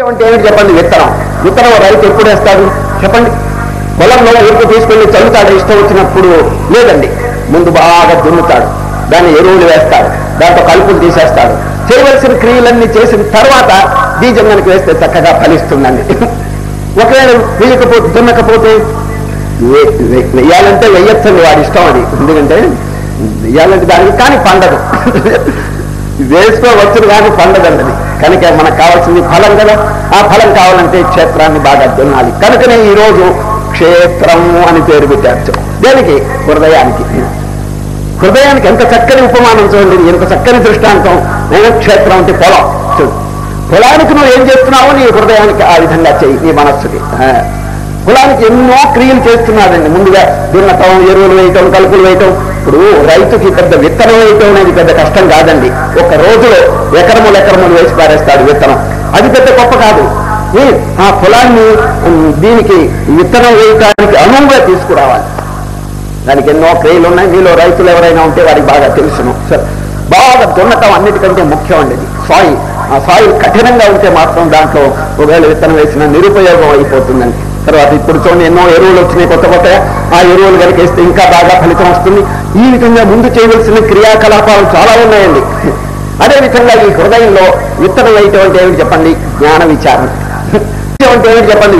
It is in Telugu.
అంటే ఏమిటి చెప్పండి? విత్తనం రైతు ఎప్పుడు వేస్తాడు చెప్పండి? పొలంలో ఎరుపు తీసుకెళ్లి చల్లుతాడు ఇష్టం వచ్చినప్పుడు? లేదండి. ముందు బాగా దున్నుతాడు, దాన్ని ఎరువులు వేస్తాడు, దాంతో కలుపులు తీసేస్తాడు. చేయవలసిన క్రియలన్నీ చేసిన తర్వాత బీజం కనుక వేస్తే చక్కగా ఫలిస్తుందండి. ఒకవేళ వేయకపోతే దున్నకపోతే వెయ్యాలంటే వెయ్యొచ్చండి, వాడి ఇష్టం అది. ఎందుకంటే వెయ్యాలంటే దానికి కానీ పండదు, వేసుకోవచ్చును కానీ పండదండి. కనుక మనకు కావాల్సింది ఫలం కదా. ఆ ఫలం కావాలంటే క్షేత్రాన్ని బాగా దున్నాలి. కనుకనే ఈరోజు క్షేత్రము అని పేరు పెట్టారు. దేనికి? హృదయానికి. హృదయానికి ఎంత చక్కని ఉపమానం చూడండి, ఎంత చక్కని దృష్టాంతం. నేను క్షేత్రం అంటే పొలం. పొలానికి నువ్వు ఏం చేస్తున్నావో నీ హృదయానికి ఆ విధంగా చెయ్యి, నీ మనస్సుకి. పొలానికి ఎన్నో క్రియలు చేస్తున్నాడండి. ముందుగా దున్నటం, ఎరువులు వేయటం, కలుపులు వేయటం. ఇప్పుడు రైతుకి పెద్ద విత్తనం వేయటం అనేది పెద్ద కష్టం కాదండి. ఒక రోజులో ఎకరములు వేసి పారేస్తాడు విత్తనం. అది పెద్ద గొప్ప కాదు. ఆ పొలాన్ని దీనికి విత్తనం వేయటానికి అనువుగా తీసుకురావాలి. దానికి ఎన్నో క్రియలు ఉన్నాయి. మీలో రైతులు ఎవరైనా ఉంటే వారికి బాగా తెలుసును. సరే, బాగా దున్నటం అన్నిటికంటే ముఖ్యం అండి. సాయిల్, ఆ సాయిల్ కఠినంగా ఉంటే మాత్రం దాంట్లో ఒకవేళ విత్తనం వేసిన నిరుపయోగం అయిపోతుందండి. తర్వాత ఇప్పుడు చూడండి, ఎన్నో ఎరువులు వచ్చినాయి కొత్త. ఆ ఎరువులు కనుక వేస్తే ఇంకా బాగా ఫలితం వస్తుంది. ఈ విధంగా ముందు చేయవలసిన క్రియాకలాపాలు చాలా ఉన్నాయండి. అదేవిధంగా ఈ హృదయంలో విత్తనం వేయటం అంటే ఏమిటి చెప్పండి? జ్ఞాన విచారణ. అంటే ఏమిటి చెప్పండి?